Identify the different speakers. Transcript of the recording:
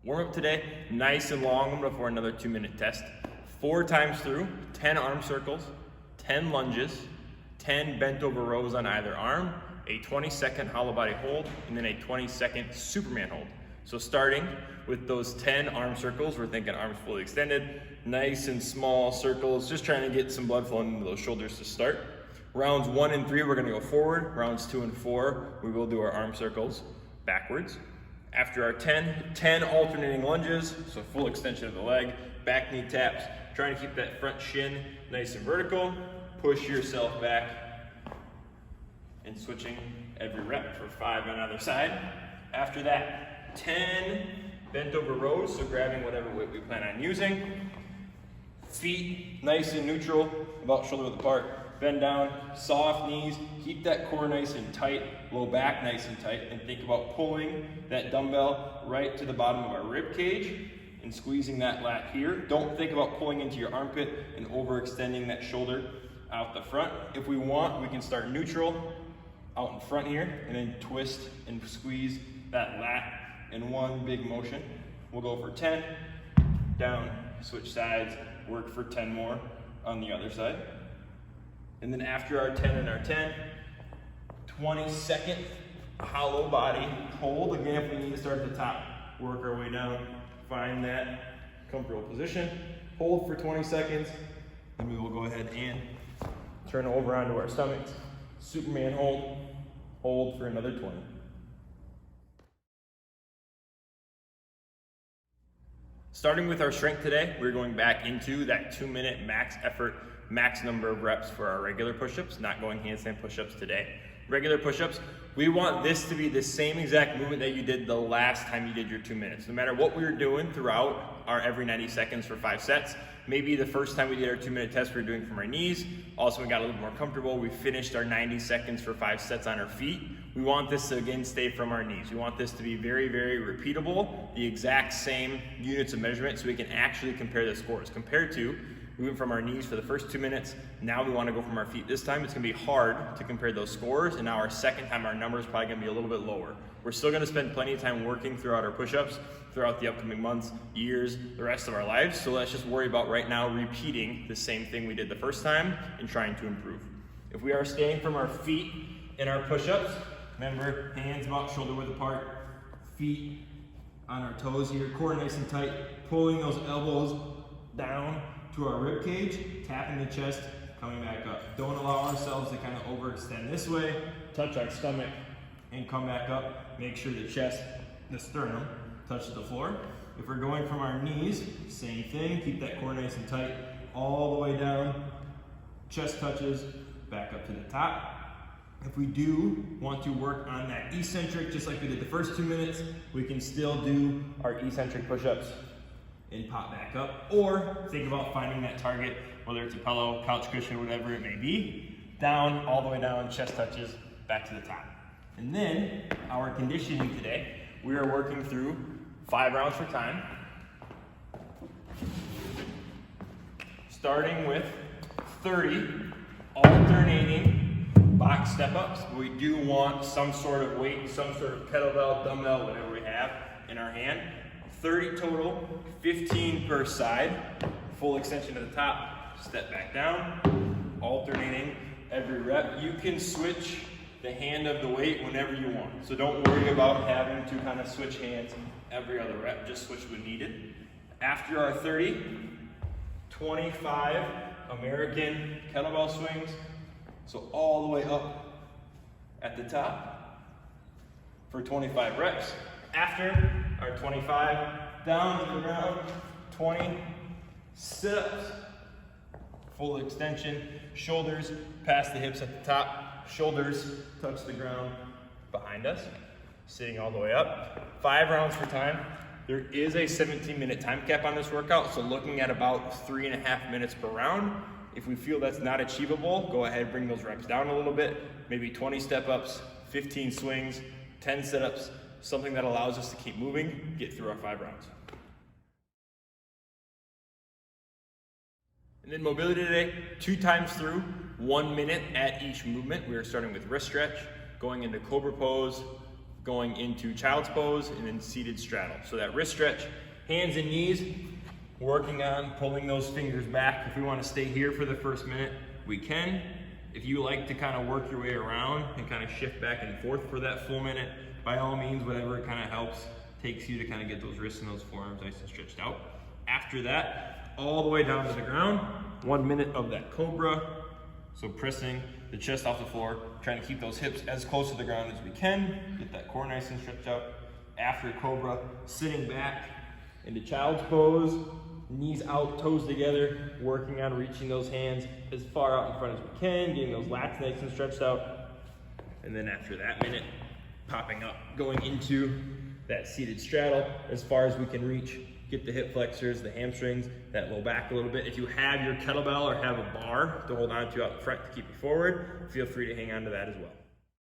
Speaker 1: Warm up today, nice and long before another 2-minute test. 4 times through, 10 arm circles, 10 lunges, 10 bent over rows on either arm, a 20-second hollow body hold, and then a 20-second Superman hold. So starting with those 10 arm circles, we're thinking arms fully extended, nice and small circles, just trying to get some blood flowing into those shoulders to start. Rounds 1 and 3, we're gonna go forward. Rounds 2 and 4, we will do our arm circles backwards. After our 10 alternating lunges, so full extension of the leg, back knee taps, trying to keep that front shin nice and vertical, push yourself back, and switching every rep for 5 on either side. After that, 10 bent over rows, so grabbing whatever weight we plan on using. Feet nice and neutral, about shoulder width apart. Bend down, soft knees, keep that core nice and tight, low back nice and tight, and think about pulling that dumbbell right to the bottom of our rib cage and squeezing that lat here. Don't think about pulling into your armpit and overextending that shoulder out the front. If we want, we can start neutral out in front here and then twist and squeeze that lat in one big motion. We'll go for 10, down, switch sides, work for 10 more on the other side. And then after our 10 and our 10, 20-second hollow body hold. Again, if we need to start at the top, work our way down, find that comfortable position, hold for 20 seconds, and we will go ahead and turn over onto our stomachs. Superman hold for another 20. Starting with our strength today, we're going back into that 2-minute max effort, max number of reps for our regular push-ups, not going handstand push-ups today. Regular push-ups, we want this to be the same exact movement that you did the last time you did your 2 minutes. No matter what we were doing throughout our every 90 seconds for 5 sets, maybe the first time we did our 2-minute test we were doing from our knees. Also, we got a little more comfortable. We finished our 90 seconds for 5 sets on our feet. We want this to again stay from our knees. We want this to be very, very repeatable, the exact same units of measurement so we can actually compare the scores. Compared to, we went from our knees for the first 2 minutes, now we want to go from our feet. This time it's going to be hard to compare those scores, and now our second time our number is probably going to be a little bit lower. We're still going to spend plenty of time working throughout our push-ups, throughout the upcoming months, years, the rest of our lives, so let's just worry about right now repeating the same thing we did the first time and trying to improve. If we are staying from our feet in our push-ups, remember, hands about shoulder width apart, feet on our toes here, core nice and tight, pulling those elbows down to our rib cage, tapping the chest, coming back up. Don't allow ourselves to kind of overextend this way, touch our stomach, and come back up. Make sure the chest, the sternum, touches the floor. If we're going from our knees, same thing, keep that core nice and tight, all the way down, chest touches, back up to the top. If we do want to work on that eccentric, just like we did the first 2 minutes, we can still do our eccentric push-ups and pop back up, or think about finding that target, whether it's a pillow, couch cushion, whatever it may be, down, all the way down, chest touches, back to the top. And then our conditioning today, we are working through 5 rounds for time, starting with 30 alternating box step-ups. We do want some sort of weight, some sort of kettlebell, dumbbell, whatever we have in our hand. 30 total, 15 per side, full extension to the top, step back down, alternating every rep. You can switch the hand of the weight whenever you want. So don't worry about having to kind of switch hands every other rep, just switch when needed. After our 30, 25 American kettlebell swings. So all the way up at the top for 25 reps. After our 25, down to the ground, 20 sit-ups, full extension, shoulders past the hips at the top, shoulders touch the ground behind us, sitting all the way up. 5 rounds for time. There is a 17-minute time cap on this workout, so looking at about 3.5 minutes per round. If we feel that's not achievable, go ahead and bring those reps down a little bit, maybe 20 step-ups, 15 swings, 10 sit-ups, something that allows us to keep moving, get through our 5 rounds. And then mobility today, 2 times through, 1 minute at each movement. We are starting with wrist stretch, going into Cobra Pose, going into child's pose and then seated straddle. So that wrist stretch, hands and knees, working on pulling those fingers back. If we want to stay here for the first minute, we can. If you like to kind of work your way around and kind of shift back and forth for that full minute, by all means, whatever kind of helps, takes you to kind of get those wrists and those forearms nice and stretched out. After that, all the way down to the ground, 1 minute of that Cobra. So pressing the chest off the floor, trying to keep those hips as close to the ground as we can, get that core nice and stretched out. After Cobra, sitting back into child's pose, knees out, toes together, working on reaching those hands as far out in front as we can, getting those lats nice and stretched out. And then after that minute, popping up, going into that seated straddle as far as we can reach. Get the hip flexors, the hamstrings, that low back a little bit. If you have your kettlebell or have a bar to hold on to out in front to keep you forward, feel free to hang on to that as well.